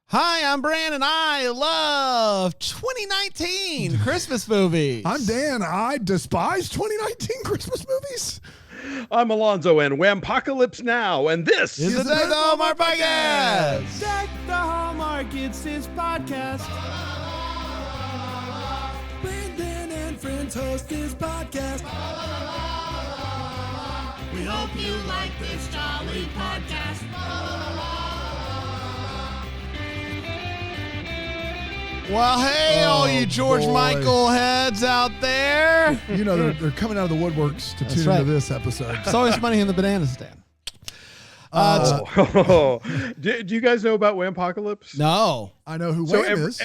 Hi, I'm Brandon. I love 2019 Christmas movies. I'm Dan. I despise 2019 Christmas movies. I'm Alonso, and Whampocalypse now, and this is the Deck the Hallmark Podcast. Deck the Hallmark, it's his podcast. Brandon and friends host his podcast. We hope you like this jolly podcast. Well, hey, all you George Michael heads out there. You know, they're coming out of the woodworks to tune into this episode. It's always money in the banana stand. Do you guys know about Whampocalypse? No. I know who Wham is.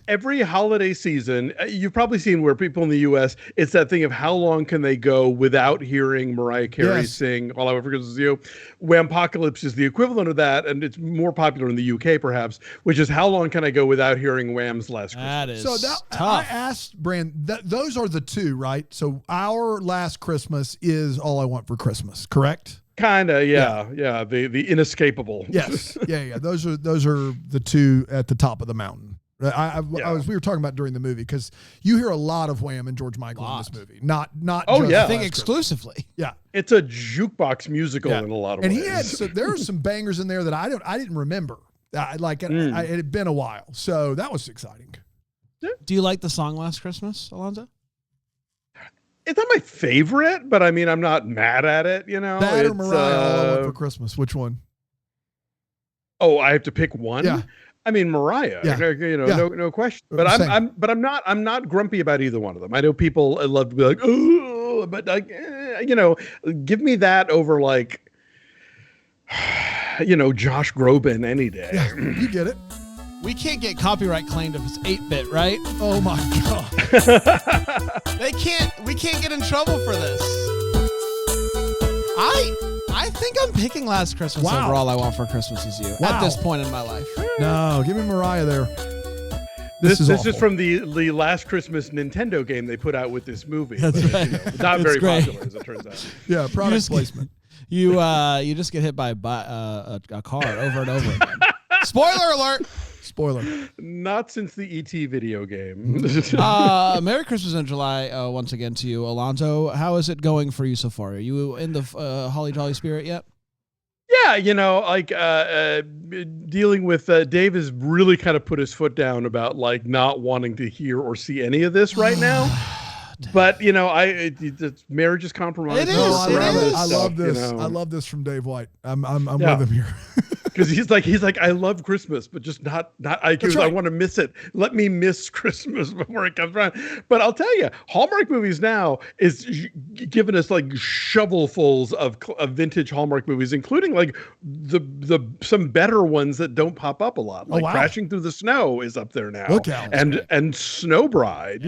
Every holiday season, you've probably seen where people in the U.S., it's that thing of how long can they go without hearing Mariah Carey sing All I Want for Christmas Is You. Whampocalypse is the equivalent of that, and it's more popular in the U.K. perhaps, which is how long can I go without hearing Wham's Last Christmas? That is tough. I asked Brand, those are the two, right? So our Last Christmas is All I Want for Christmas, correct? Kinda, yeah. The inescapable. Yes, yeah. Those are the two at the top of the mountain. We were talking about during the movie because you hear a lot of Wham and George Michael in this movie. Not. I think exclusively. Yeah, it's a jukebox musical in a lot of ways. And he had there are some bangers in there that I didn't remember. It had been a while, so that was exciting. Do you like the song Last Christmas, Alonso? It's not my favorite, but I mean, I'm not mad at it, you know. That or Mariah, All I Want for Christmas. Which one? Oh, I have to pick one? Yeah. I mean, Mariah, no question. But I'm not grumpy about either one of them. I know people love to be like, oh, but like, give me that over like, Josh Groban any day. Yeah, you get it. We can't get copyright claimed if it's 8-bit, right? Oh my God. We can't get in trouble for this. I think I'm picking Last Christmas over All I Want for Christmas Is You at this point in my life. No, give me Mariah there. This is from the Last Christmas Nintendo game they put out with this movie. That's right. Not very popular, as it turns out. Yeah, product placement. You just get hit by a car over and over again. Spoiler alert. Spoiler. Not since the E.T. video game. Merry Christmas in July once again to you, Alonso. How is it going for you so far? Are you in the holly jolly spirit yet? Yeah, dealing with Dave has really kind of put his foot down about like not wanting to hear or see any of this right now. But marriage is compromised. It is. I love this. I love this from Dave White. I'm with him here. Because he's like, I love Christmas, but just not. I want to miss it. Let me miss Christmas before it comes around. But I'll tell you, Hallmark movies now is giving us like shovelfuls of vintage Hallmark movies, including like the some better ones that don't pop up a lot. Like Crashing Through the Snow is up there now. Look out. And Snow Bride.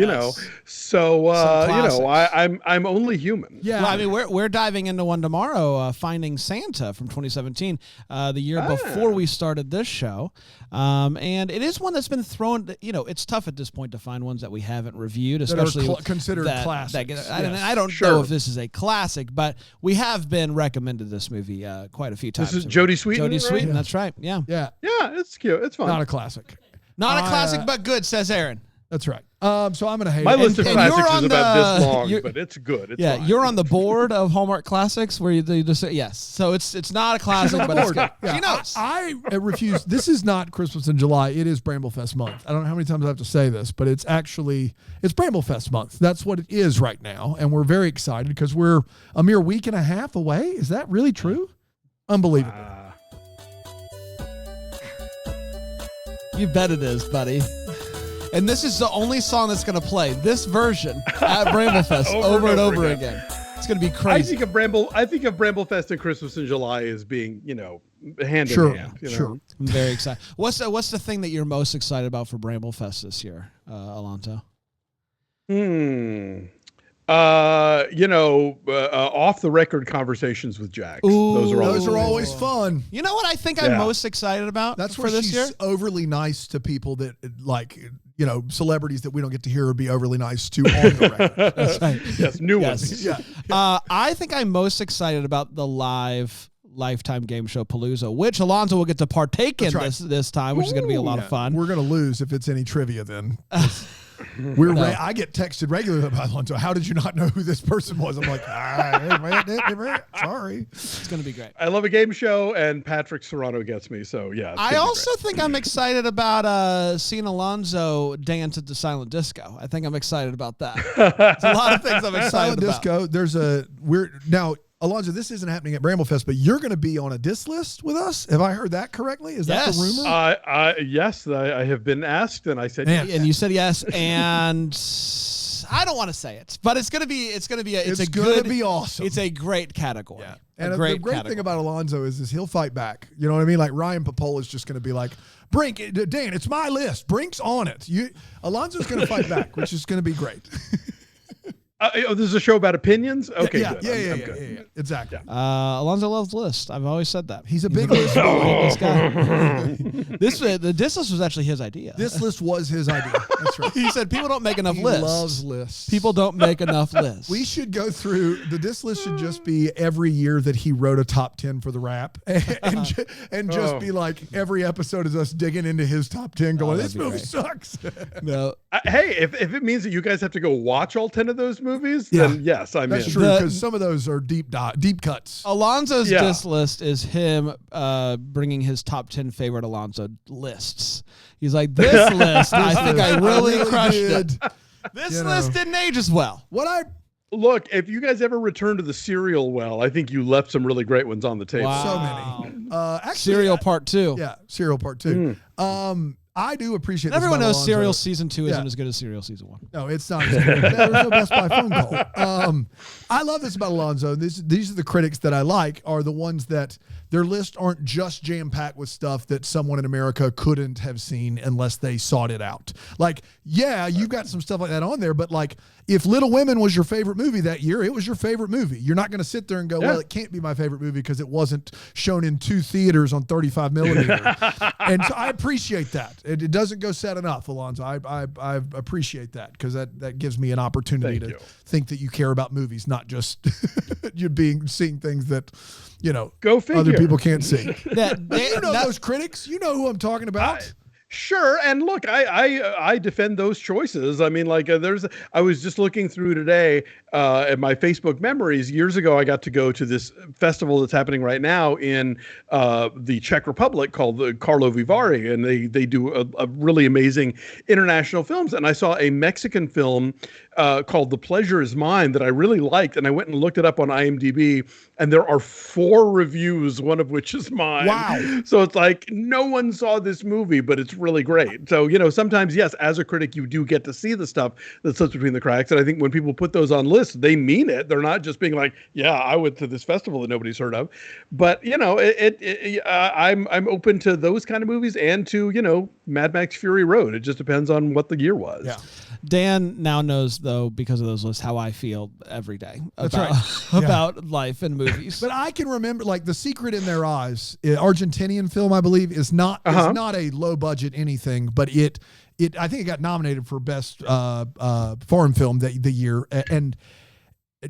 So I'm only human. Yeah, well, I mean we're diving into one tomorrow, Finding Santa from 2017, the year before we started this show, and it is one that's been thrown. It's tough at this point to find ones that we haven't reviewed, especially considered classics. I don't know if this is a classic, but we have been recommended this movie quite a few times. This is Jodie Sweetin. Jodie Sweetin, that's right. Yeah. It's cute. It's fun. Not a classic. Not a classic, but good, says Aaron. That's right. So I'm going to hate my it. list of classics is about this long, but it's good. It's fine. You're on the board of Hallmark Classics where you just say yes. So it's not a classic, but it's good. Yeah, she knows. I refuse. This is not Christmas in July. It is Bramblefest month. I don't know how many times I have to say this, but it's Bramblefest month. That's what it is right now, and we're very excited because we're a mere week and a half away. Is that really true? Unbelievable. You bet it is, buddy. And this is the only song that's going to play this version at Bramblefest over and over again. It's going to be crazy. I think of Bramblefest and Christmas in July as being, hand in hand. Sure. I'm very excited. What's the thing that you're most excited about for Bramblefest this year, Alonso? Off the record conversations with Jax. Ooh, those are always fun. You know what I think I'm most excited about? That's for this year. Overly nice to people that like, celebrities that we don't get to hear would be overly nice to on the record. That's right. Yes, new ones. Yeah. I think I'm most excited about the live Lifetime game show Palooza, which Alonso will get to partake in this time, which is going to be a lot of fun. We're going to lose if it's any trivia then. I get texted regularly by Alonso. How did you not know who this person was? I'm like, sorry. It's going to be great. I love a game show, and Patrick Serrano gets me. So yeah. I also think I'm excited about seeing Alonso dance at the silent disco. I think I'm excited about that. There's a lot of things I'm excited silent about. Disco. There's a weird now. Alonso, this isn't happening at Bramblefest, but you're going to be on a diss list with us. Have I heard that correctly? Is that the rumor? Yes, I have been asked, and I said yes. And you said yes, and I don't want to say it, but it's going to be awesome. It's a great category. Yeah. And the great thing about Alonso is he'll fight back. You know what I mean? Like Ryan Papola is just going to be like, Brink, Dan, it's my list. Brink's on it. Alonso's going to fight back, which is going to be great. This is a show about opinions? Okay, yeah, good. Yeah, exactly. Alonso loves lists. I've always said that. He's a big list. This guy. The diss list was actually his idea. This list was his idea. That's right. He said people don't make enough lists. He loves lists. People don't make enough lists. We should go through the diss list. Should just be every year that he wrote a top 10 for the Wrap, and just be like every episode is us digging into his top 10, going, "This movie sucks." No. Hey, if it means that you guys have to go watch all 10 of those movies, then yes, I'm That's in. true, because some of those are deep cuts. Alonso's diss list is him bringing his top 10 favorite Alonso lists. He's like, this list, I think I really crushed it. This list didn't age as well. Look, if you guys ever return to the cereal well, I think you left some really great ones on the table. Wow. So many. Actually, Cereal Part 2. Yeah, Cereal Part 2. I do appreciate. Everyone knows Alonso. Serial Season 2 isn't as good as Serial Season 1. No, it's not. There was no Best Buy phone call. I love this about Alonso. These are the critics that I like, are the ones that their lists aren't just jam-packed with stuff that someone in America couldn't have seen unless they sought it out. Like, yeah, you've got some stuff like that on there, but like, if Little Women was your favorite movie that year, it was your favorite movie. You're not going to sit there and go, well, it can't be my favorite movie because it wasn't shown in 2 theaters on 35 millimeter. And so I appreciate that. It doesn't go set enough, Alonso. I appreciate that, because that gives me an opportunity to think that you care about movies, not just seeing things that, go figure. Other people can't see. You know those critics. You know who I'm talking about. Sure, and look, I defend those choices. I mean, like, I was just looking through today at my Facebook memories. Years ago, I got to go to this festival that's happening right now in the Czech Republic called the Karlovy Vary, and they do a really amazing international films. And I saw a Mexican film called The Pleasure Is Mine that I really liked, and I went and looked it up on IMDb, and there are 4 reviews, one of which is mine. Wow! So it's like no one saw this movie, but it's really great. So sometimes, yes, as a critic, you do get to see the stuff that slips between the cracks, and I think when people put those on lists, they mean it. They're not just being like, yeah, I went to this festival that nobody's heard of. But I'm open to those kind of movies and to Mad Max Fury Road. It just depends on what the year was. Yeah. Dan now knows, though, because of those lists, how I feel every day about life and movies. But I can remember, like, The Secret in Their Eyes, Argentinian film, I believe, is not a low budget anything, but I think it got nominated for best foreign film the year,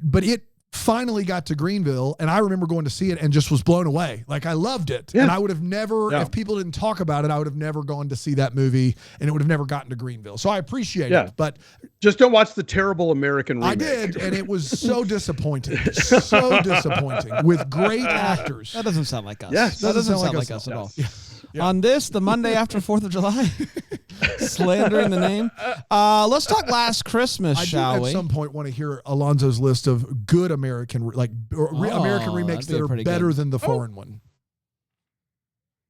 but it finally got to Greenville, and I remember going to see it and just was blown away. Like, I loved it. And I would have never, if people didn't talk about it, I would have never gone to see that movie, and it would have never gotten to Greenville. So I appreciate it, but just don't watch the terrible American remake. I did, and it was so disappointing. So disappointing, with great actors. That doesn't sound like us. Yes. That doesn't sound like us at all. Yeah. On this, the Monday after 4th of July, slandering the name. Let's talk Last Christmas, shall we? At some point want to hear Alonso's list of good American, American remakes that are better than the foreign one.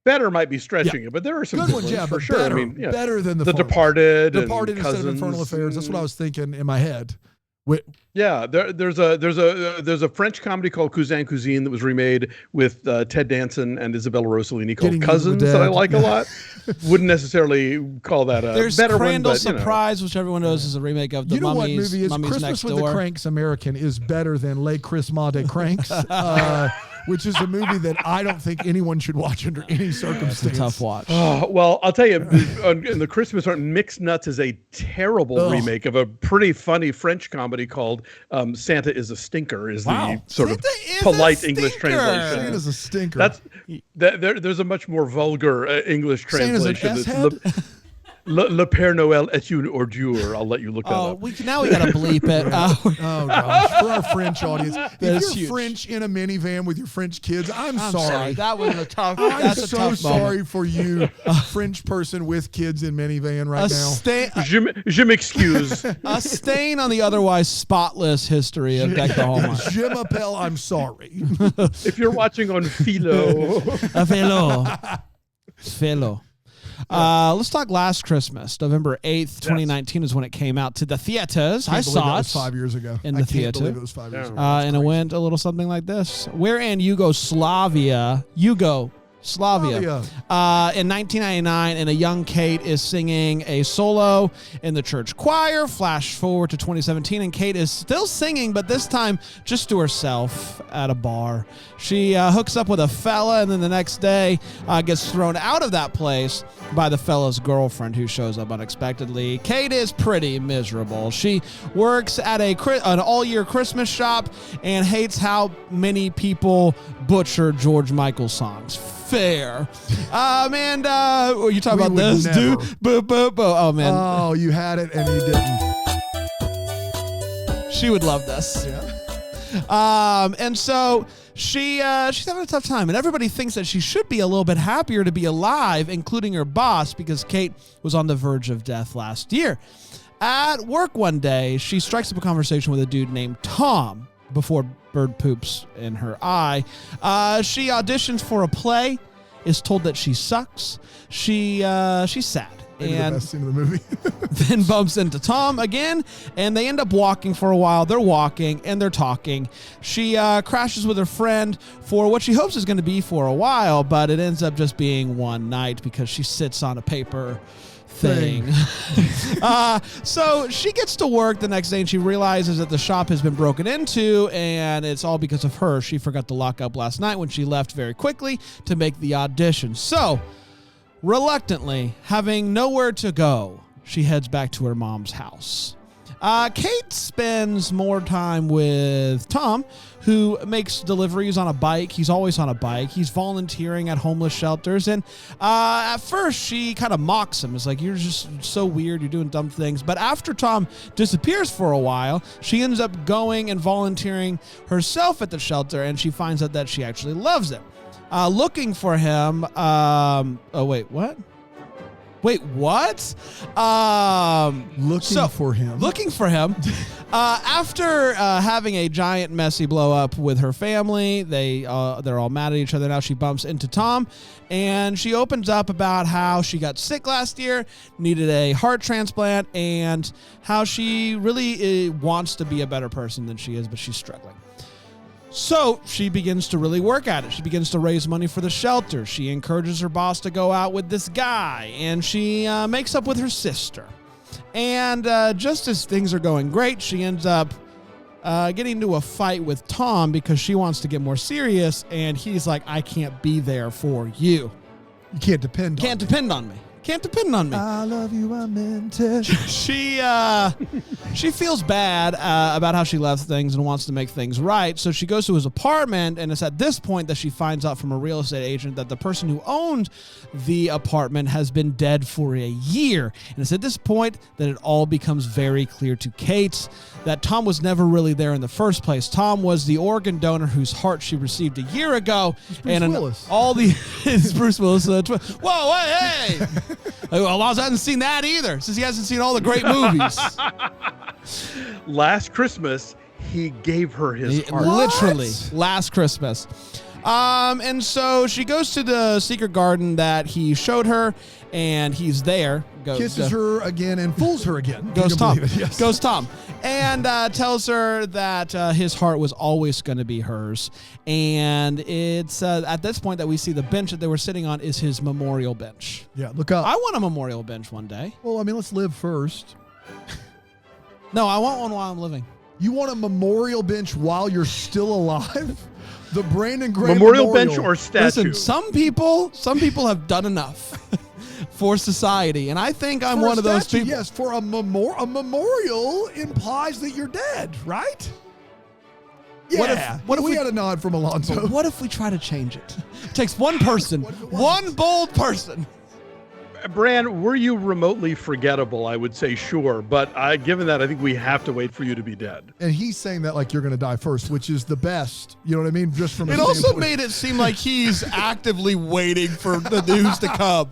Better might be stretching it, but there are some good ones, for sure. Better, I mean, better than The Departed, Departed instead of Infernal Affairs. That's what I was thinking in my head. There's a French comedy called Cousin Cousine that was remade with Ted Danson and Isabella Rossellini called Cousins that I like a lot. Wouldn't necessarily call that a There's better Crandall one. But, Surprise, which everyone knows is a remake of the Mummies. Mummies. What movie is Mummies Christmas Next with Door. the Cranks American is better than Les Christmas des Cranks. which is a movie that I don't think anyone should watch under any circumstance. It's a tough watch. Well, I'll tell you, in the Christmas one, Mixed Nuts is a terrible remake of a pretty funny French comedy called Santa is a Stinker, is the sort of polite English translation. Santa's a stinker. There's a much more vulgar English translation. Santa's an Le Père Noël est une ordure. I'll let you look that up. Now we got to bleep it. Oh, gosh. For our French audience. If you're huge. French in a minivan with your French kids, I'm sorry. That was a tough I'm so sorry for you, French person with kids in minivan right now. Je m'excuse. A stain on the otherwise spotless history of Deck the Hallmark. Je m'appelle, I'm sorry. If you're watching on Philo. Philo. Let's talk Last Christmas. November 8th, 2019 is when it came out to the theaters. I saw it. Was 5 years ago. In the theater. I can't believe it was 5 years ago. And it went a little something like this. We're in Yugoslavia. In 1999, and a young Kate is singing a solo in the church choir. Flash forward to 2017, and Kate is still singing, but this time just to herself at a bar. She hooks up with a fella, and then the next day gets thrown out of that place by the fella's girlfriend, who shows up unexpectedly. Kate is pretty miserable. She works at an all-year Christmas shop and hates how many people butcher George Michael songs. Fair. Man, you talking about this, never. dude? Oh, man. Oh, you had it and you didn't. She would love this. Yeah. And so she's having a tough time, and everybody thinks that she should be a little bit happier to be alive, including her boss, because Kate was on the verge of death last year. At work one day, she strikes up a conversation with a dude named Tom before bird poops in her eye. She auditions for a play, is told that she sucks. She's sad. Maybe and the best scene of the movie. then bumps into Tom again, and they end up walking for a while. They're walking, and they're talking. She crashes with her friend for what she hopes is going to be for a while, but it ends up just being one night because she sits on a paper thing. So she gets to work the next day, and she realizes that the shop has been broken into, and it's all because of her. She forgot to lock up last night when she left very quickly to make the audition. So, reluctantly, having nowhere to go, she heads back to her mom's house. Kate spends more time with Tom, who makes deliveries on a bike. He's always on a bike. He's volunteering at homeless shelters. And at first, she kind of mocks him. It's like, you're just so weird. You're doing dumb things. But after Tom disappears for a while, she ends up going and volunteering herself at the shelter, and she finds out that she actually loves it. Looking for him. Wait, what? Looking for him. Looking for him. After having a giant messy blow up with her family, they're all mad at each other now. She bumps into Tom, and she opens up about how she got sick last year, needed a heart transplant, and how she really wants to be a better person than she is, but she's struggling. So she begins to really work at it. She begins to raise money for the shelter. She encourages her boss to go out with this guy, and she makes up with her sister. And just as things are going great, she ends up getting into a fight with Tom because she wants to get more serious, and he's like, I can't be there for you. You can't depend on me. Can't depend on me. I love you, I meant it. She feels bad about how she left things and wants to make things right. So she goes to his apartment, and it's at this point that she finds out from a real estate agent that the person who owned the apartment has been dead for a year. And it's at this point that it all becomes very clear to Kate that Tom was never really there in the first place. Tom was the organ donor whose heart she received a year ago. It's Bruce Willis. Whoa, hey! Alonso hasn't seen that either, since he hasn't seen all the great movies. Last Christmas, he gave her his heart. Literally, last Christmas. And so she goes to the secret garden that he showed her, and he's there. Kisses her again and fools her again. Goes Tom. Yes. Goes Tom. And tells her that his heart was always going to be hers. And it's at this point that we see the bench that they were sitting on is his memorial bench. Yeah, look up. I want a memorial bench one day. Well, I mean, let's live first. No, I want one while I'm living. You want a memorial bench while you're still alive? The Brandon Gray Memorial bench or statue? Listen, some people have done enough for society, and I think I'm one of those people. Yes, for a memorial implies that you're dead, right? Yeah. What if we had a nod from Alonso? What if we try to change it? It takes one person, one bold person. Bran, were you remotely forgettable? I would say sure, but given that, I think we have to wait for you to be dead. And he's saying that like you're going to die first, which is the best. You know what I mean? Just from it also made it seem like he's actively waiting for the news to come.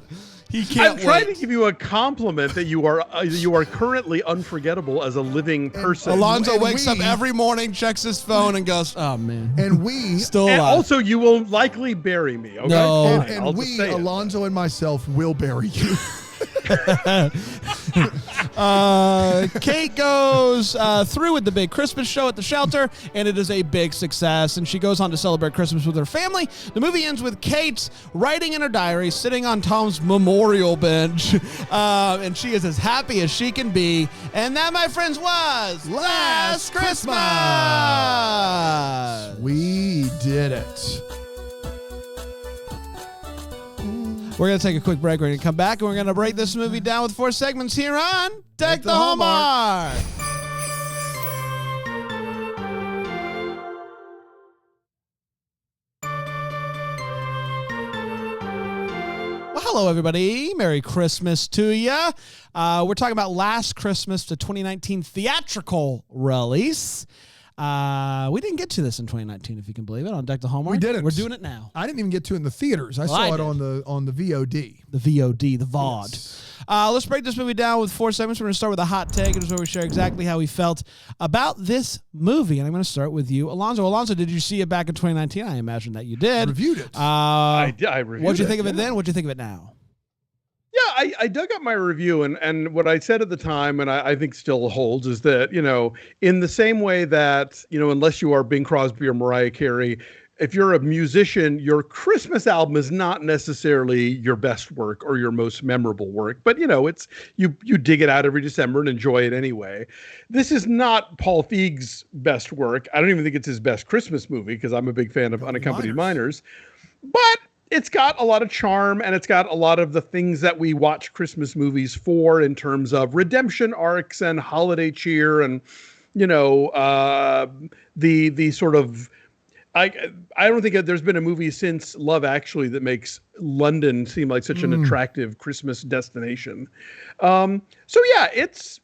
He can't. I'm trying to give you a compliment that you are currently unforgettable as a living person. Alonso wakes up every morning, checks his phone, and goes, "Oh man!" And we still alive. And also, you will likely bury me. Okay? No, and we, Alonso and myself, will bury you. Kate goes through with the big Christmas show at the shelter, and it is a big success, and she goes on to celebrate Christmas with her family. The movie ends with Kate writing in her diary, sitting on Tom's memorial bench, and she is as happy as she can be. And that, my friends, was Last Christmas. We did it. We're going to take a quick break. We're going to come back, and we're going to break this movie down with 4 segments here on Deck the Hallmark. Well, hello, everybody. Merry Christmas to you. We're talking about Last Christmas, the 2019 theatrical release. We didn't get to this in 2019, if you can believe it, on Deck the Hallmark. We didn't. We're doing it now. I didn't even get to it in the theaters. I saw it on the VOD. The VOD, the VOD. Yes. Let's break this movie down with 4 segments. We're going to start with a hot take. It is where we share exactly how we felt about this movie. And I'm going to start with you, Alonso. Alonso, did you see it back in 2019? I imagine that you did. Reviewed it. I reviewed it. What'd you think of it then? What'd you think of it now? Yeah, I dug up my review, and what I said at the time, and I think still holds, is that, in the same way that, unless you are Bing Crosby or Mariah Carey, if you're a musician, your Christmas album is not necessarily your best work or your most memorable work, but it's you dig it out every December and enjoy it anyway. This is not Paul Feig's best work. I don't even think it's his best Christmas movie, because I'm a big fan of Unaccompanied Minors, but it's got a lot of charm, and it's got a lot of the things that we watch Christmas movies for in terms of redemption arcs and holiday cheer, and the sort of I don't think there's been a movie since Love Actually that makes London seem like such an attractive Christmas destination. So yeah, it's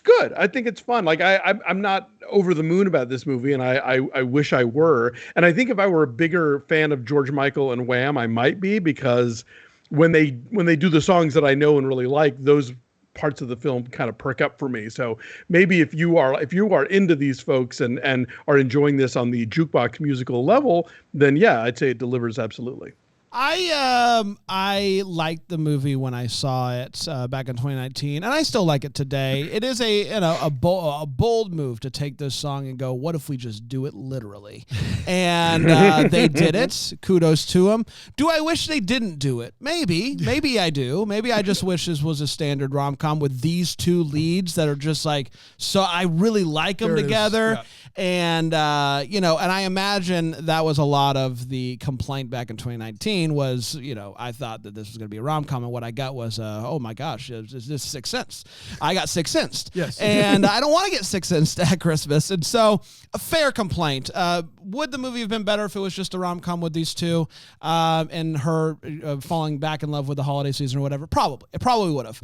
good. I think it's fun. Like I'm not over the moon about this movie, and I wish I were. And I think if I were a bigger fan of George Michael and Wham, I might be, because when they do the songs that I know and really like, those parts of the film kind of perk up for me. So maybe if you are into these folks and are enjoying this on the jukebox musical level, then yeah, I'd say it delivers absolutely. I liked the movie when I saw it back in 2019, and I still like it today. It is a bold move to take this song and go, what if we just do it literally? And they did it. Kudos to them. Do I wish they didn't do it? Maybe I do. Maybe I just wish this was a standard rom-com with these two leads that are just like, so I really like them together. Yeah. And, and I imagine that was a lot of the complaint back in 2019 was, I thought that this was going to be a rom-com, and what I got was, oh my gosh, is this Sixth Sense? I got Sixth Sensed. Yes. And I don't want to get Sixth Sensed at Christmas. And so, a fair complaint. Would the movie have been better if it was just a rom-com with these two and her falling back in love with the holiday season or whatever? Probably. It probably would have.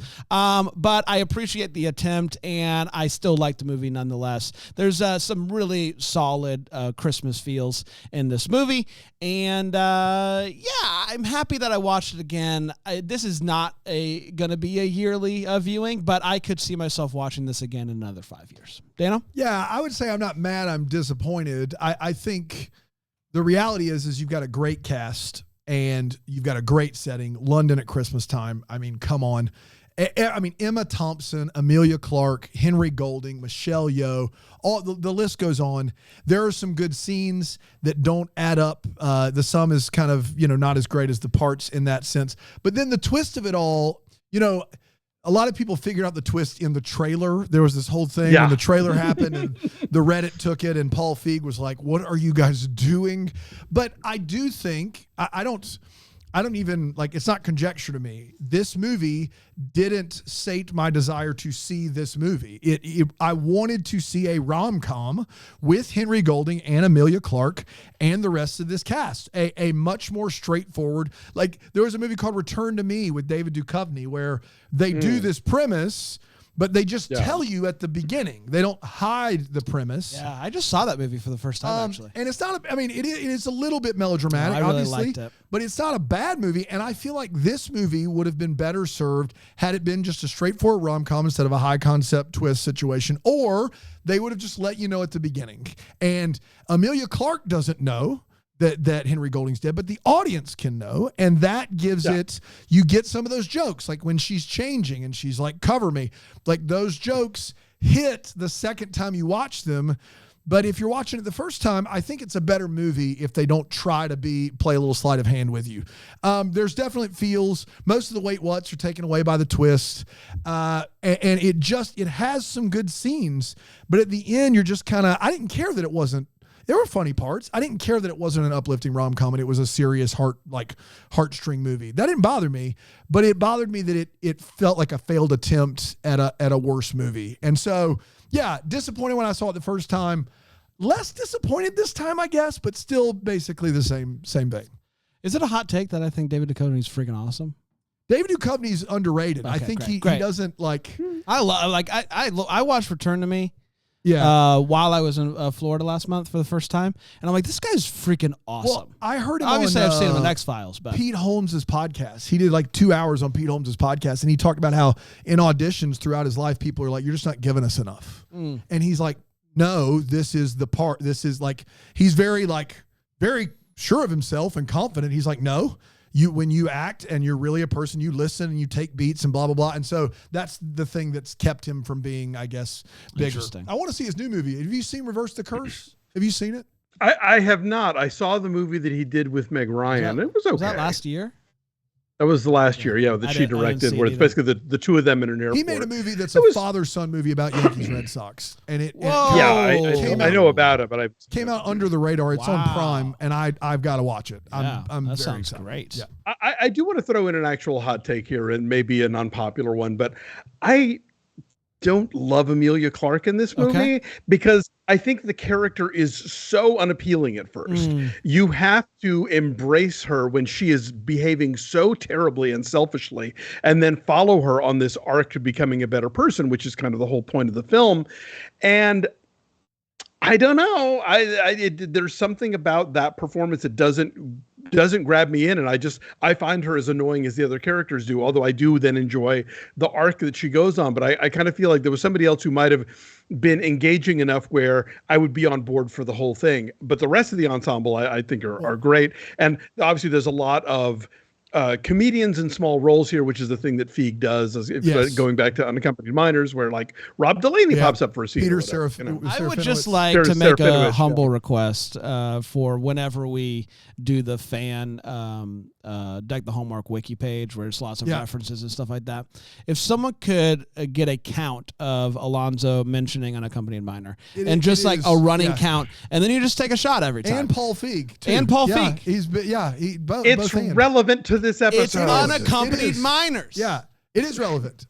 But I appreciate the attempt, and I still like the movie nonetheless. There's some really solid Christmas feels in this movie. And I'm happy that I watched it again. This is not going to be a yearly viewing, but I could see myself watching this again in another 5 years. Dana? Yeah, I would say I'm not mad. I'm disappointed. I think the reality is you've got a great cast and you've got a great setting. London at Christmas time. I mean, come on. I mean, Emma Thompson, Amelia Clarke, Henry Golding, Michelle Yeoh, all the list goes on. There are some good scenes that don't add up. The sum is kind of, not as great as the parts in that sense. But then the twist of it all, a lot of people figured out the twist in the trailer. There was this whole thing Yeah. when the trailer happened and the Reddit took it and Paul Feig was like, what are you guys doing? But I do think, I don't even, like, it's not conjecture to me. This movie didn't sate my desire to see this movie. I wanted to see a rom-com with Henry Golding and Emilia Clarke and the rest of this cast. A much more straightforward, like, there was a movie called Return to Me with David Duchovny where they do this premise, but they just tell you at the beginning. They don't hide the premise. Yeah, I just saw that movie for the first time, actually. And it's not, it is a little bit melodramatic, I really obviously, liked it. but it's not a bad movie. And I feel like this movie would have been better served had it been just a straightforward rom-com instead of a high concept twist situation, or they would have just let you know at the beginning. And Emilia Clarke doesn't know that Henry Golding's dead, but the audience can know, and that gives it, you get some of those jokes, like when she's changing and she's like, cover me, like those jokes hit the second time you watch them. But if you're watching it the first time, I think it's a better movie if they don't try to play a little sleight of hand with you. There's definitely feels, most of the wait whats are taken away by the twist. And it has some good scenes, but at the end, you're just kind of, I didn't care that it wasn't, there were funny parts. I didn't care that it wasn't an uplifting rom-com and it was a serious heartstring movie. That didn't bother me, but it bothered me that it felt like a failed attempt at a worse movie. And so, yeah, disappointed when I saw it the first time. Less disappointed this time, I guess, but still basically the same thing. Is it a hot take that I think David Duchovny's freaking awesome? David Duchovny's underrated. Okay, I think great. he doesn't like. I watched Return to Me. Yeah. While I was in Florida last month for the first time, and I'm like, this guy's freaking awesome. Well, I heard him. Obviously, on, I've seen him in X-Files, but Pete Holmes' podcast. He did like 2 hours on Pete Holmes' podcast, and he talked about how in auditions throughout his life, people are like, "You're just not giving us enough," and he's like, "No, this is the part. This is like." He's very sure of himself and confident. He's like, "No." When you act and you're really a person, you listen and you take beats and blah, blah, blah. And so that's the thing that's kept him from being, I guess, bigger. Interesting. I want to see his new movie. Have you seen Reverse the Curse? Have you seen it? I have not. I saw the movie that he did with Meg Ryan. It was okay. Was that last year? That was the last year, that she directed, where it's basically the two of them in an airport. He made a movie that's a father-son movie about Yankees Red Sox, and I know about it, but I came out under the radar. It's on Prime, and I've got to watch it. I'm that very sounds excited. great. Yeah. I do want to throw in an actual hot take here, and maybe an unpopular one, but I don't love Emilia Clarke in this movie because I think the character is so unappealing at first. You have to embrace her when she is behaving so terribly and selfishly, and then follow her on this arc to becoming a better person, which is kind of the whole point of the film. And I don't know. There's something about that performance that doesn't grab me in, and I find her as annoying as the other characters do, although I do then enjoy the arc that she goes on. But I kind of feel like there was somebody else who might have been engaging enough where I would be on board for the whole thing. But the rest of the ensemble I think are great. And obviously there's a lot of comedians in small roles here, which is the thing that Feig does, going back to Unaccompanied Minors, where like Rob Delaney pops up for a scene. I would just like to make a humble request for whenever we do the fan Deck the Hallmark wiki page, where there's lots of references and stuff like that. If someone could get a count of Alonso mentioning Unaccompanied Minor, and just like a running count, and then you just take a shot every time. And Paul Feig, too. And Paul Feig. It's relevant to this episode. It's Unaccompanied Minors. Yeah. It is relevant.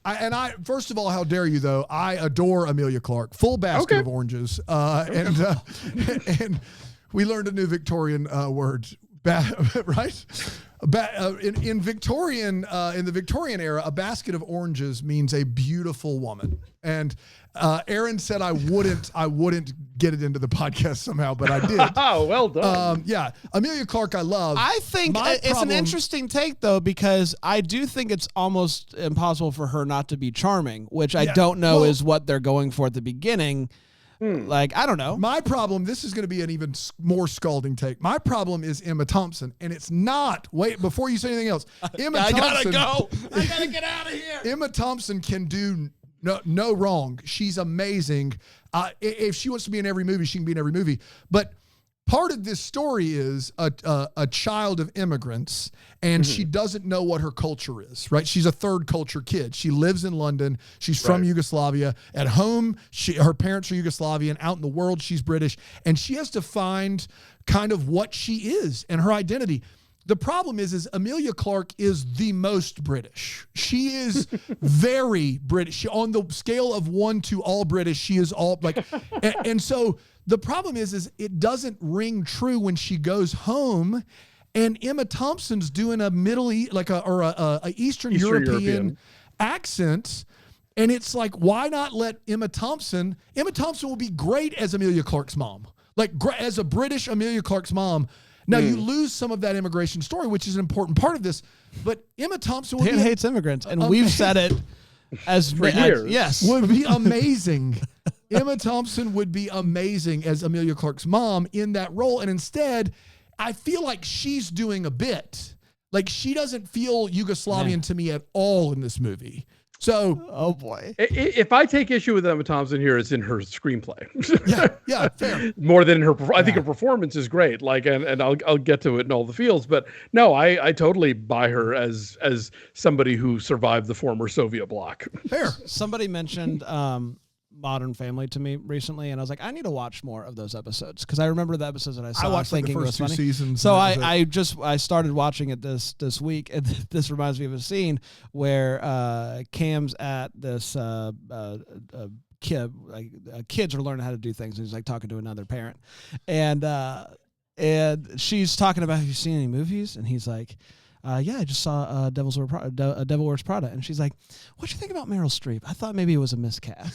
First of all, how dare you, though? I adore Emilia Clarke. Full basket of oranges. And we learned a new Victorian word, right? In the Victorian era, a basket of oranges means a beautiful woman. And Aaron said I wouldn't get it into the podcast somehow, but I did. Oh, well done. Emilia Clarke, I love. I think it's an interesting take, though, because I do think it's almost impossible for her not to be charming, which I don't know is what they're going for at the beginning. Like, I don't know. My problem, this is going to be an even more scalding take. My problem is Emma Thompson, and it's not, wait, before you say anything else, I gotta go. I gotta get out of here. Emma Thompson can do no wrong. She's amazing. If she wants to be in every movie, she can be in every movie. But part of this story is a child of immigrants, and she doesn't know what her culture is, right? She's a third culture kid. She lives in London. She's from Yugoslavia. At home, her parents are Yugoslavian. Out in the world, she's British. And she has to find kind of what she is and her identity. The problem is Emilia Clarke is the most British. She is very British. On the scale of 1 to all British, she is all like, and so the problem is it doesn't ring true when she goes home, and Emma Thompson's doing a Eastern European accent. And it's like, why not let Emma Thompson will be great as Emilia Clarke's mom, like as a British Emilia Clarke's mom. Now, you lose some of that immigration story, which is an important part of this, but Emma Thompson Dan hates immigrants, and we've said it as for years. Yes. Would be amazing. Emma Thompson would be amazing as Emilia Clarke's mom in that role, and instead, I feel like she's doing a bit. Like, she doesn't feel Yugoslavian to me at all in this movie. So, oh boy, if I take issue with Emma Thompson here, it's in her screenplay. yeah, fair. More than in her, I think her performance is great. Like, and I'll get to it in all the feels. But no, I totally buy her as somebody who survived the former Soviet bloc. Fair. Somebody mentioned Modern Family to me recently, and I was like, I need to watch more of those episodes because I remember the episodes that I saw. I watched thinking the first it was 2 funny. seasons. So I started watching it this week, and this reminds me of a scene where Cam's at this kids are learning how to do things, and he's like talking to another parent, and she's talking about, have you seen any movies? And he's like, yeah, I just saw Devil Wears Prada. And she's like, what'd you think about Meryl Streep? I thought maybe it was a miscast.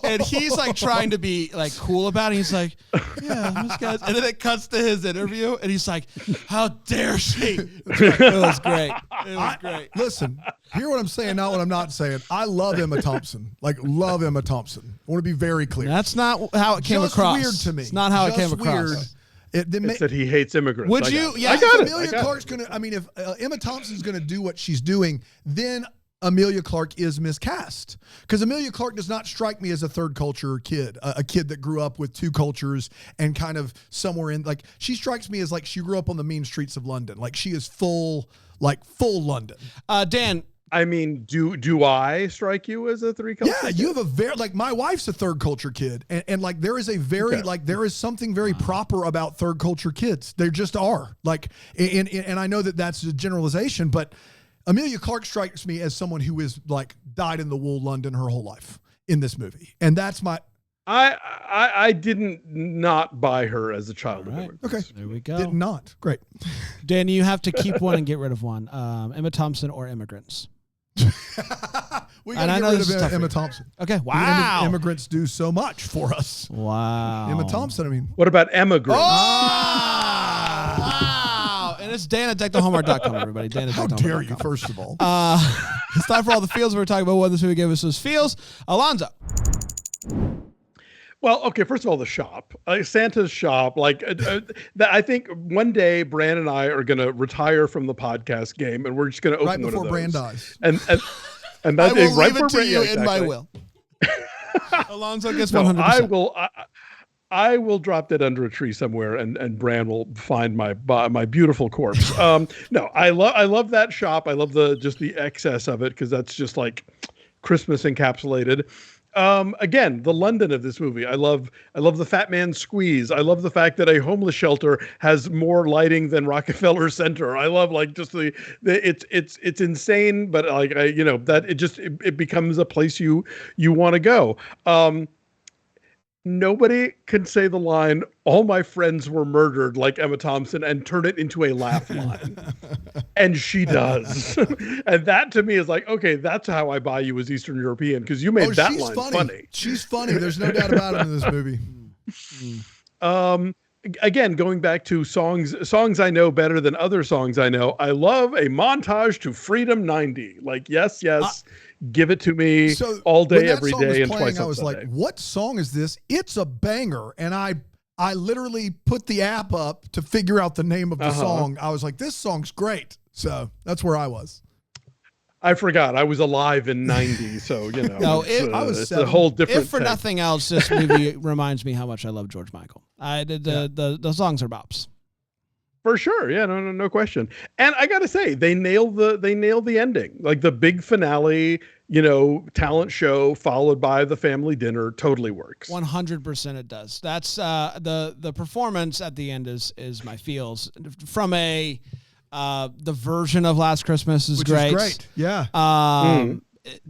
And he's like trying to be like cool about it. He's like, yeah, miscast. And then it cuts to his interview, and he's like, how dare she? It was great. It was great. Listen, hear what I'm saying, not what I'm not saying. I love Emma Thompson. Like, love Emma Thompson. I want to be very clear. That's not how it came Just across. weird to me. It's not how it came Just across. weird. It's that he hates immigrants. Would you? Yeah, I got it. Emilia Clarke's gonna. I mean, if Emma Thompson's gonna do what she's doing, then Emilia Clarke is miscast, because Emilia Clarke does not strike me as a third culture kid, a kid that grew up with 2 cultures and kind of somewhere in, like, she strikes me as like she grew up on the mean streets of London. Like, she is full London. Dan. I mean, do I strike you as a 3 culture? Yeah, you have a very, like, my wife's a third culture kid, and like there is a very like there is something very proper about third culture kids. There just are, like, and I know that that's a generalization, but Emilia Clarke strikes me as someone who is like dyed in the wool London her whole life in this movie, and that's my. I didn't not buy her as a child of immigrants. Okay, There we go. did not. Great. Dan, you have to keep one and get rid of one. Emma Thompson or immigrants. We And got I to know get rid this is of tough for Emma you. Thompson. Okay. The Wow. immigrants do so much for us. Wow. Emma Thompson, I mean. What about emigrants? Wow. And it's Dan at DeckTheHomework.com, everybody. Dan at How DeckTheHomework.com. dare you, first of all. It's time for all the feels. We're talking about what this movie gave us those feels. Alonso. Well, okay, first of all, the shop, Santa's shop. Like, I think one day Bran and I are going to retire from the podcast game, and we're just going to open Right one of before those. Bran dies. And I that's will right leave it to before you Bran, in my exactly. will. Alonso gets No, 100%. I will drop that under a tree somewhere, and Bran will find my beautiful corpse. No, I love that shop. I love the excess of it, because that's just like Christmas encapsulated. Again, the London of this movie. I love the Fat Man Squeeze. I love the fact that a homeless shelter has more lighting than Rockefeller Center. I love, like, just it's insane, but like, that it becomes a place you want to go. Nobody can say the line, all my friends were murdered, like Emma Thompson, and turn it into a laugh line. And she does. And that to me is like, okay, that's how I buy you as Eastern European, because you made that line funny. She's funny. There's no doubt about it in this movie. Again, going back to songs I know better than other songs I know, I love a montage to Freedom 90. Like, yes, give it to me all day, every day, and twice on I was Sunday. like, what song is this? It's a banger. And I literally put the app up to figure out the name of the song. I was like, this song's great. So that's where I was. I forgot. I was alive in '90, so No, it's a whole different. If for nothing else, this movie reminds me how much I love George Michael. The songs are bops. For sure, yeah, no question. And I gotta say, they nailed the ending, like the big finale, talent show followed by the family dinner. Totally works. 100% it does. That's the performance at the end is my feels from the version of Last Christmas is Which great. Is great, yeah.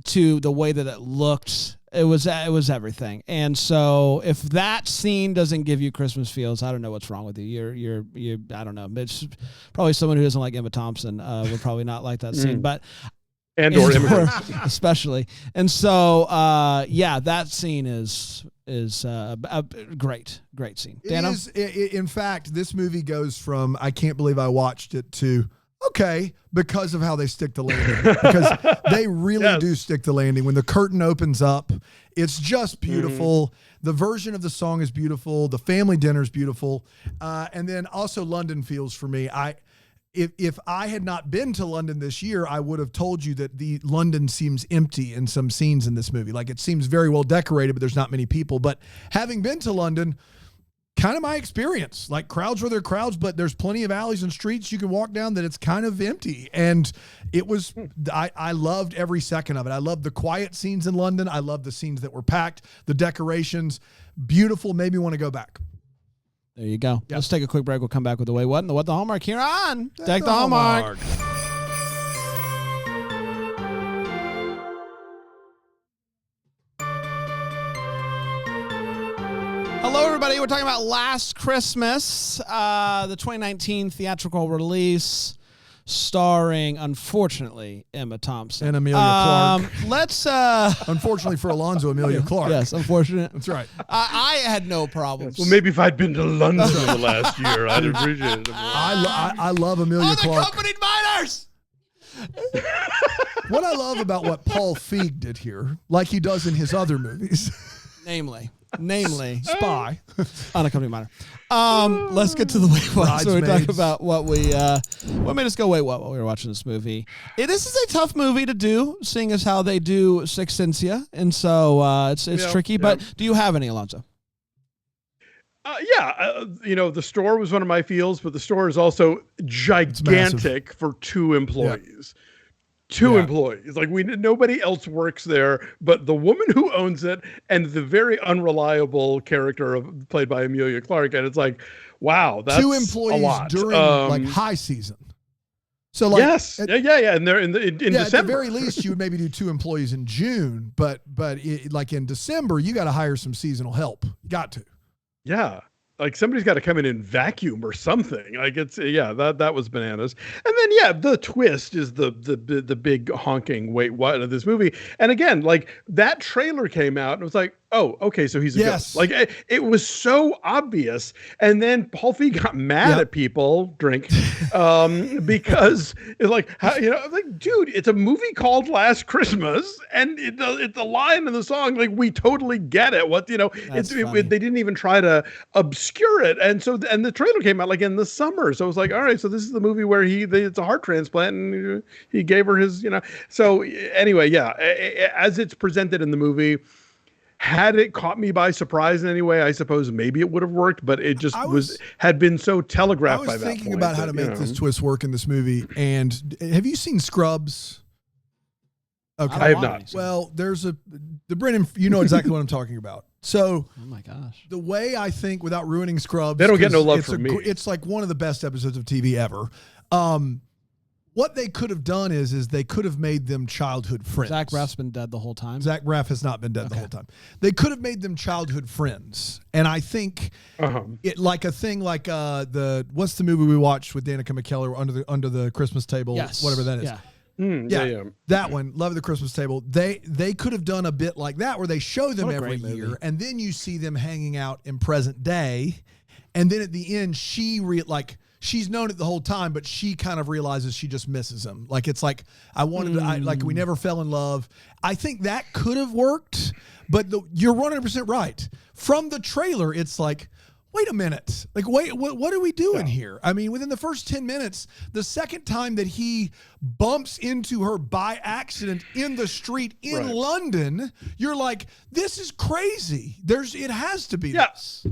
To the way that it looked. It was everything. And so if that scene doesn't give you Christmas feels, I don't know what's wrong with you. You're I don't know. It's probably someone who doesn't like Emma Thompson would probably not like that scene, but or immigrants especially. And so that scene is a great scene. Dano? In fact, this movie goes from I can't believe I watched it to okay, because of how they stick the landing. Because they really do stick the landing. When the curtain opens up, it's just beautiful. Mm-hmm. The version of the song is beautiful. The family dinner is beautiful. And then also London feels for me. If I had not been to London this year, I would have told you that the London seems empty in some scenes in this movie. Like it seems very well decorated, but there's not many people. But having been to London, kind of my experience, like crowds were there crowds, but there's plenty of alleys and streets you can walk down that it's kind of empty. And it was, I loved every second of it. I loved the quiet scenes in London. I loved the scenes that were packed, the decorations, beautiful, made me want to go back. There you go. Yep. Let's take a quick break. We'll come back with the Wait What and the What the Hallmark here on Deck the Hallmark. Hello, everybody. We're talking about Last Christmas, the 2019 theatrical release starring, unfortunately, Emma Thompson. And Amelia Clark. Let's... Unfortunately for Alonso, Amelia Clark. Yes, unfortunate. That's right. I had no problems. Well, maybe if I'd been to London the last year, I'd appreciate it more. I love Amelia Clark. Unaccompanied minors! What I love about what Paul Feig did here, like he does in his other movies. Namely, Spy. Unaccompanied minor. Let's get to the Wait What. So we talk about what made us go wait what while we were watching this movie. This is a tough movie to do, seeing as how they do Six Sensia, and so it's tricky. But do you have any, Alonso? The store was one of my feels, but the store is also gigantic for two employees. Yeah. Two employees. Like nobody else works there, but the woman who owns it and the very unreliable character played by Amelia Clark. And it's like, wow, that's two employees a lot. During high season. So like, yes, and they're in December. At the very least, you would maybe do two employees in June, but like in December, you got to hire some seasonal help. You got to. Yeah. Like somebody's got to come in and vacuum or something. Like it's that was bananas. And then the twist is the big honking wait what of this movie. And again, like that trailer came out and it was like, oh, okay, so he's a ghost. Like it was so obvious. And then Paul Feig got mad at people, because it's like, dude, it's a movie called Last Christmas, and it's a line in the song. Like we totally get it. What they didn't even try to obscure it. And so and the trailer came out like in the summer. So it was like, all right, so this is the movie where it's a heart transplant, and he gave her his, So anyway, as it's presented in the movie. Had it caught me by surprise in any way, I suppose maybe it would have worked, but it just had been so telegraphed by that point. I was thinking about how to make this twist work in this movie. And have you seen Scrubs? Okay. I have not. Well, there's the Brennan, you know exactly what I'm talking about. So, oh my gosh, the way I think, without ruining Scrubs, they don't get no love from me. It's like one of the best episodes of TV ever. What they could have done is they could have made them childhood friends. Zach Braff's been dead the whole time. Zach Braff has not been dead the whole time. They could have made them childhood friends. And I think it like a thing like what's the movie we watched with Danica McKellar under the Christmas table, whatever that is. Yeah. That one, Love of the Christmas Table. They could have done a bit like that where they show them every year and then you see them hanging out in present day. And then at the end, she's known it the whole time, but she kind of realizes she just misses him. Like, it's like, we never fell in love. I think that could have worked, but you're 100% right. From the trailer, it's like, wait a minute. Like, wait, what are we doing here? I mean, within the first 10 minutes, the second time that he bumps into her by accident in the street in London, you're like, this is crazy. It has to be this.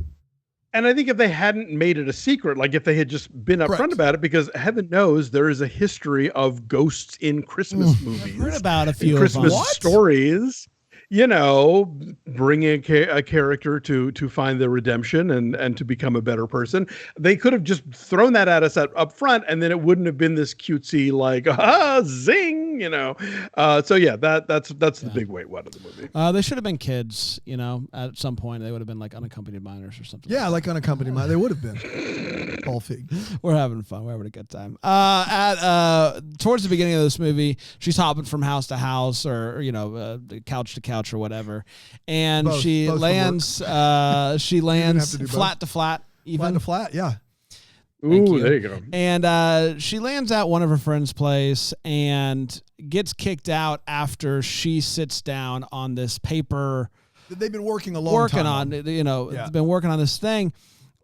And I think if they hadn't made it a secret, like if they had just been upfront about it, because heaven knows there is a history of ghosts in Christmas movies. I've heard about a few Christmas of them. stories. You know, bringing a character to find their redemption and to become a better person. They could have just thrown that at us up front, and then it wouldn't have been this cutesy like zing, you know. So yeah, that's the big weight one of the movie. They should have been kids, you know. At some point, they would have been like unaccompanied minors or something. Yeah, like unaccompanied minors. They would have been. Paul Feig. We're having fun. We're having a good time. Towards the beginning of this movie, she's hopping from house to house, or you know, couch to couch, or whatever, and she lands flat to flat, even flat to flat, yeah. Ooh, there you go. And she lands at one of her friends' place and gets kicked out after she sits down on this paper that they've been working a long time on. You know, been working on this thing.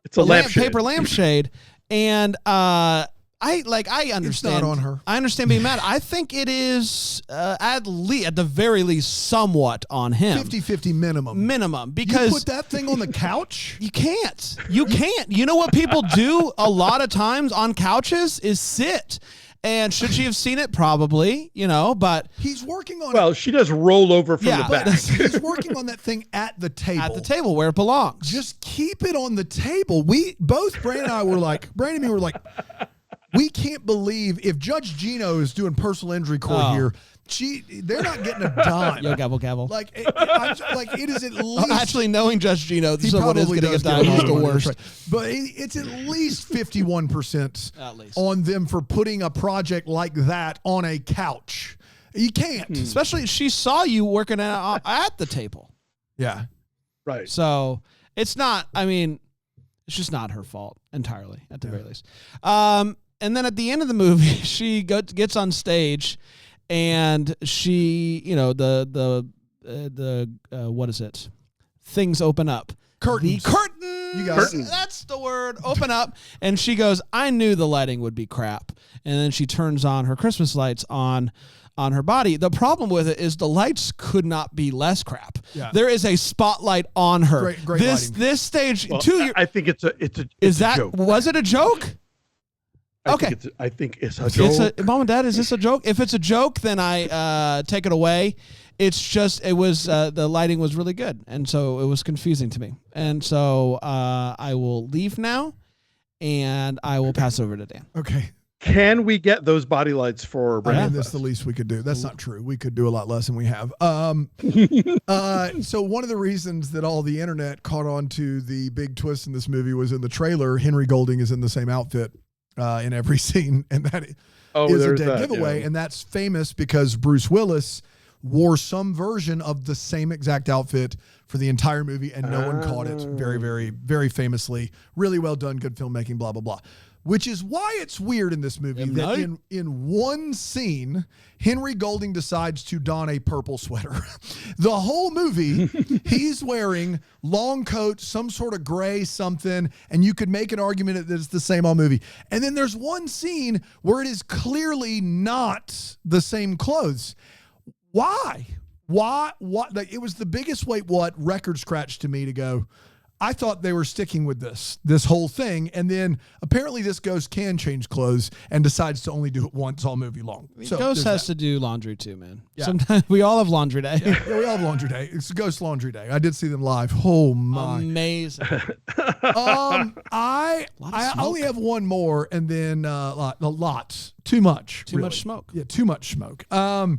It's a paper lampshade, and I understand. It's not on her. I understand being mad. I think it is at the very least somewhat on him. 50-50 minimum. Minimum, because you put that thing on the couch? You can't. You can't. You know what people do a lot of times on couches is sit. And should she have seen it? Probably, you know, but he's working on Well, she does roll over from the back. He's working on that thing at the table. At the table where it belongs. Just keep it on the table. Brandon and I were like, we can't believe if Judge Gino is doing personal injury court here, they're not getting a dime. Yo, gavel, gavel. Like it is at least actually knowing Judge Gino, someone is getting a dime. He's the worst. Right. But it's at least 51% at least on them for putting a project like that on a couch. You can't, especially she saw you working at the table. Yeah, right. So it's not. I mean, it's just not her fault entirely, at the very least. And then at the end of the movie, she gets on stage, and she, you know, the what is it? Things open up. Curtains. The curtains. You got it. That's the word. Open up, and she goes, "I knew the lighting would be crap." And then she turns on her Christmas lights on her body. The problem with it is the lights could not be less crap. Yeah. There is a spotlight on her. Great lighting. This stage. Well, 2 years. I think it's a joke. Was it a joke? I think it's a joke. Mom and Dad, is this a joke? If it's a joke, then I take it away. It's just the lighting was really good, and so it was confusing to me. And so I will leave now, and I will pass over to Dan. Okay. Can we get those body lights for Brandon? I mean, that's the least we could do. That's not true. We could do a lot less than we have. So one of the reasons that all the internet caught on to the big twist in this movie was in the trailer, Henry Golding is in the same outfit in every scene, and that is a dead giveaway. Yeah. And that's famous because Bruce Willis wore some version of the same exact outfit for the entire movie, and no one caught it. Very, very, very famously. Really well done, good filmmaking, blah, blah, blah. Which is why it's weird in this movie that in one scene, Henry Golding decides to don a purple sweater. The whole movie, he's wearing long coat, some sort of gray something, and you could make an argument that it's the same all movie. And then there's one scene where it is clearly not the same clothes. Why? Like, it was the biggest record scratch to me to go, I thought they were sticking with this whole thing, and then apparently this ghost can change clothes and decides to only do it once all movie long. So ghost has to do laundry too, man. Yeah. Sometimes we all have laundry day. Yeah, we all have laundry day. It's Ghost Laundry Day. I did see them live. Oh my, amazing. I only have one more, and then lots. Too much. Too much smoke. Yeah, too much smoke. I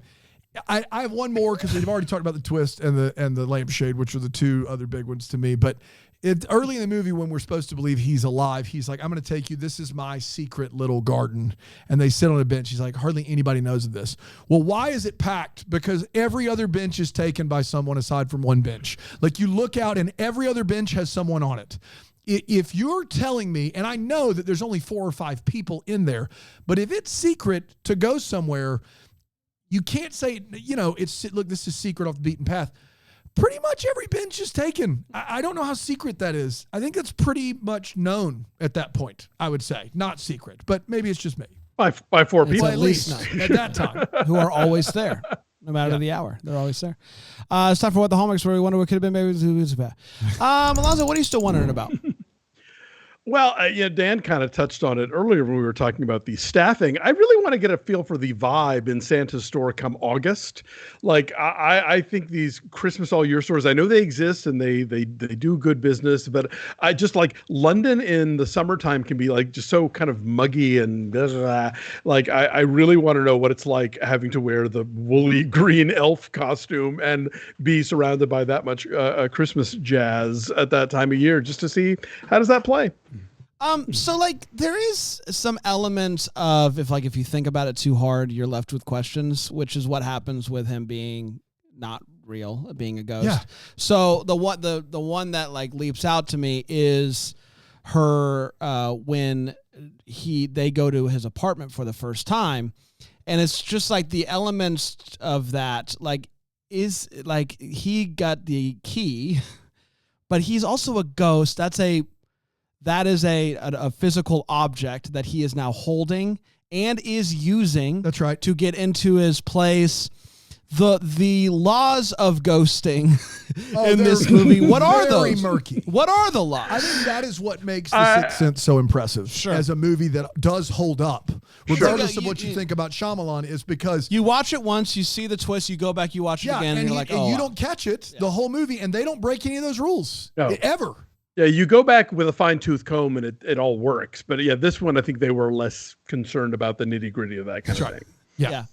have one more because we've already talked about the twist and the lampshade, which are the two other big ones to me. But early in the movie, when we're supposed to believe he's alive, he's like, "I'm going to take you. This is my secret little garden." And they sit on a bench. He's like, "Hardly anybody knows of this." Well, why is it packed? Because every other bench is taken by someone aside from one bench. Like, you look out and every other bench has someone on it. If you're telling me, and I know that there's only 4 or 5 people in there, but if it's secret to go somewhere, you can't say, look, this is secret off the beaten path. pretty much every bench is taken. I don't know how secret that is. I think it's pretty much known at that point, I would say. Not secret, but maybe it's just me. By 4 people. Well, at least at that time. Who are always there, no matter the hour. They're always there. It's time for What the Hallmarks Were. We wonder what could have been. Maybe it was bad. Alonso, what are you still wondering about? Well, Dan kind of touched on it earlier when we were talking about the staffing. I really want to get a feel for the vibe in Santa's store come August. Like, I think these Christmas all year stores, I know they exist and they do good business, but I just like London in the summertime can be like just so kind of muggy and blah, blah, blah. Like, I really want to know what it's like having to wear the woolly green elf costume and be surrounded by that much Christmas jazz at that time of year, just to see how does that play. So like there is some elements of if you think about it too hard, you're left with questions, which is what happens with him being not real, being a ghost. Yeah. So the one that like leaps out to me is her when they go to his apartment for the first time, and it's just like the elements of that like is like he got the key, but he's also a ghost. That is a physical object that he is now holding and is using. That's right. To get into his place. The laws of ghosting in this movie. What are those? Very murky. What are the laws? I think that is what makes The Sixth Sense so impressive as a movie that does hold up, regardless of what you think about Shyamalan, is because you watch it once, you see the twist, you go back, you watch it again, and you're like, oh. You don't catch it the whole movie, and they don't break any of those rules ever. Yeah, you go back with a fine-tooth comb and it all works. But yeah, this one, I think they were less concerned about the nitty-gritty of that kind of thing. Yeah.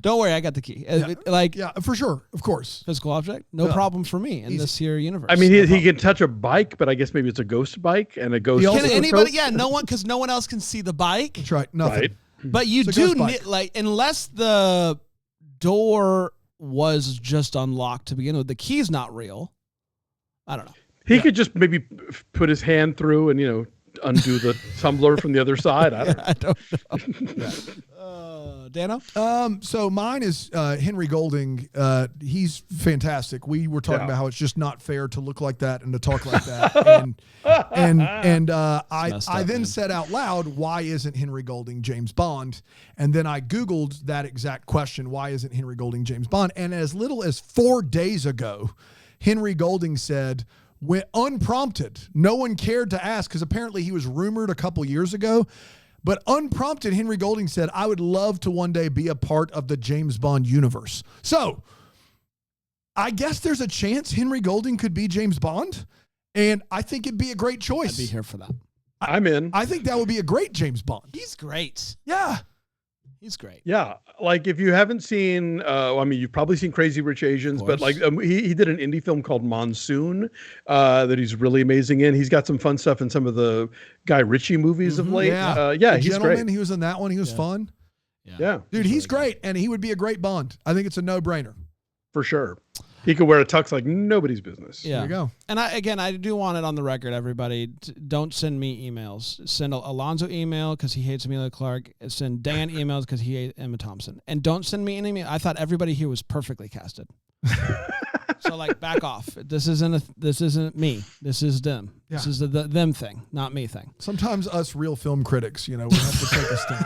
Don't worry, I got the key. Yeah, for sure, of course. Physical object, no problem for me in this here universe. I mean, he can touch a bike, but I guess maybe it's a ghost bike and a ghost. Can anybody? Yeah, no one, because no one else can see the bike. That's right, nothing. Right. But you do like unless the door was just unlocked to begin with, the key's not real. I don't know. He could just maybe put his hand through and, undo the tumbler from the other side. I don't know. Dano? So mine is Henry Golding. He's fantastic. We were talking about how it's just not fair to look like that and to talk like that. I then said out loud, why isn't Henry Golding James Bond? And then I Googled that exact question, why isn't Henry Golding James Bond? And as little as 4 days ago, Henry Golding said, when unprompted, no one cared to ask because apparently he was rumored a couple years ago, but unprompted, Henry Golding said, I would love to one day be a part of the James Bond universe. So I guess there's a chance Henry Golding could be James Bond, and I think it'd be a great choice. I'd be here for that. I'm in. I think that would be a great James Bond. He's great. Yeah. He's great. Yeah. Like if you haven't seen, you've probably seen Crazy Rich Asians, but like he did an indie film called Monsoon that he's really amazing in. He's got some fun stuff in some of the Guy Ritchie movies of late. He's Gentleman, great. He was in that one. He was fun. Yeah. Dude, he's great. And he would be a great Bond. I think it's a no-brainer. For sure. He could wear a tux like nobody's business. Yeah. There you go. And I do want it on the record, everybody. Don't send me emails. Send Alonso email because he hates Amelia Clark. Send Dan emails because he hates Emma Thompson. And don't send me an email. I thought everybody here was perfectly casted. So back off. This isn't me. This is them. Yeah. This is the them thing, not me thing. Sometimes us real film critics, we have to take a stand.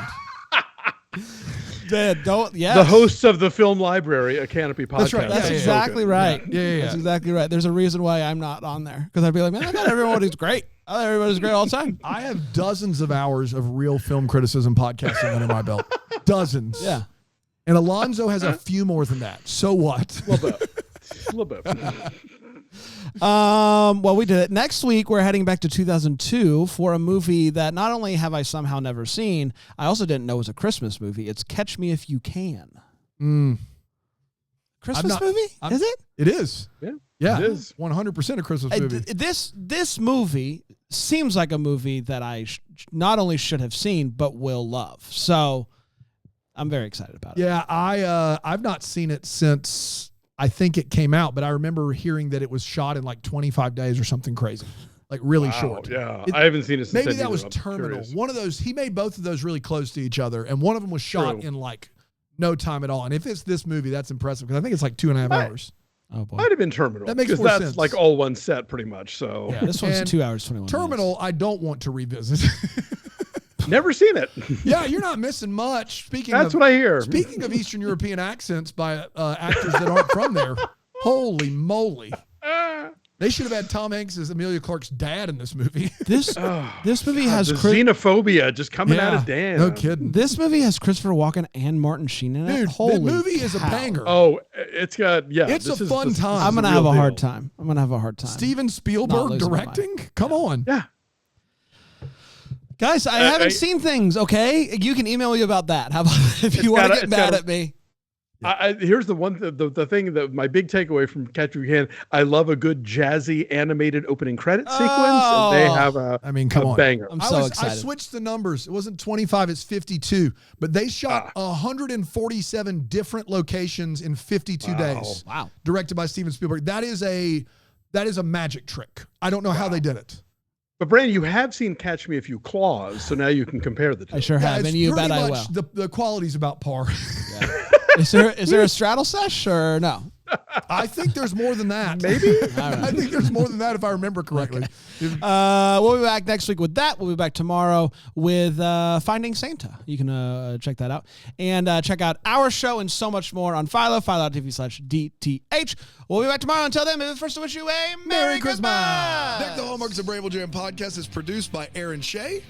The hosts of the Film Library, a Canopy podcast. That's right. That's exactly right. Yeah. That's exactly right. There's a reason why I'm not on there because I'd be like, man, I thought everybody's great. I thought everybody's great all the time. I have dozens of hours of real film criticism podcasting under my belt. Dozens. Yeah. And Alonso has a few more than that. So what? A little bit. Well, we did it. Next week, we're heading back to 2002 for a movie that not only have I somehow never seen, I also didn't know was a Christmas movie. It's Catch Me If You Can. Christmas movie? Is it? It is. Yeah. It is. 100% a Christmas movie. This movie seems like a movie that I not only should have seen, but will love. So I'm very excited about it. Yeah, I've not seen it since I think it came out, but I remember hearing that it was shot in 25 days or something crazy. Really short. Yeah, I haven't seen it since. Maybe that was Terminal. Curious. One of those, he made both of those really close to each other, and one of them was shot in no time at all. And if it's this movie, that's impressive because I think it's 2.5 hours. Oh boy. Might have been Terminal. That makes because more that's sense. like all one set pretty much. So Yeah, this one's And 2 hours 21 Terminal, I don't want to revisit. never seen it. Yeah, you're not missing much. That's what I hear. Speaking of Eastern European accents by actors that aren't from there, holy moly. They should have had Tom Hanks as Emilia Clarke's dad in this movie. This movie has the xenophobia just coming out of Dan. No kidding. This movie has Christopher Walken and Martin Sheen in it. Dude, Holy the movie is a cow. banger. Oh, it's got It's a fun time. I'm gonna have a hard time. Steven Not Spielberg losing my directing? Come on. Yeah. Guys, I haven't seen things, okay? You can email me about that. How about if you want to get mad at me? Here's the thing that my big takeaway from Catch Me If You Can. I love a good jazzy animated opening credit sequence. And they have a come on. banger. I'm so excited. I switched the numbers. It wasn't 25, it's 52. But they shot 147 different locations in 52 days. Wow. Directed by Steven Spielberg. That is a magic trick. I don't know how they did it. But Brandon, you have seen Catch Me If You Clause, so now you can compare the two. I sure have, it's and you pretty bet I much will. The quality's about par. Is there a straddle sesh or no? I think there's more than that. Maybe? I think there's more than that if I remember correctly. We'll be back next week with that. We'll be back tomorrow with Finding Santa. You can check that out. And check out our show and so much more on Philo, philo.tv/DTH. We'll be back tomorrow. Until then, maybe first to wish you a Merry Christmas. Deck the Hallmarks of Bramble Jam podcast is produced by Aaron Shea.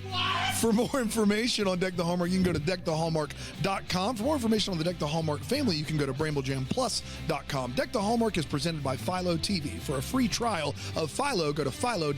For more information on Deck the Hallmark, you can go to deckthehallmark.com. For more information on the Deck the Hallmark family, you can go to bramblejamplus.com. Deck the Hallmark is presented by Philo TV. For a free trial of Philo, go to philo.tv/DTH.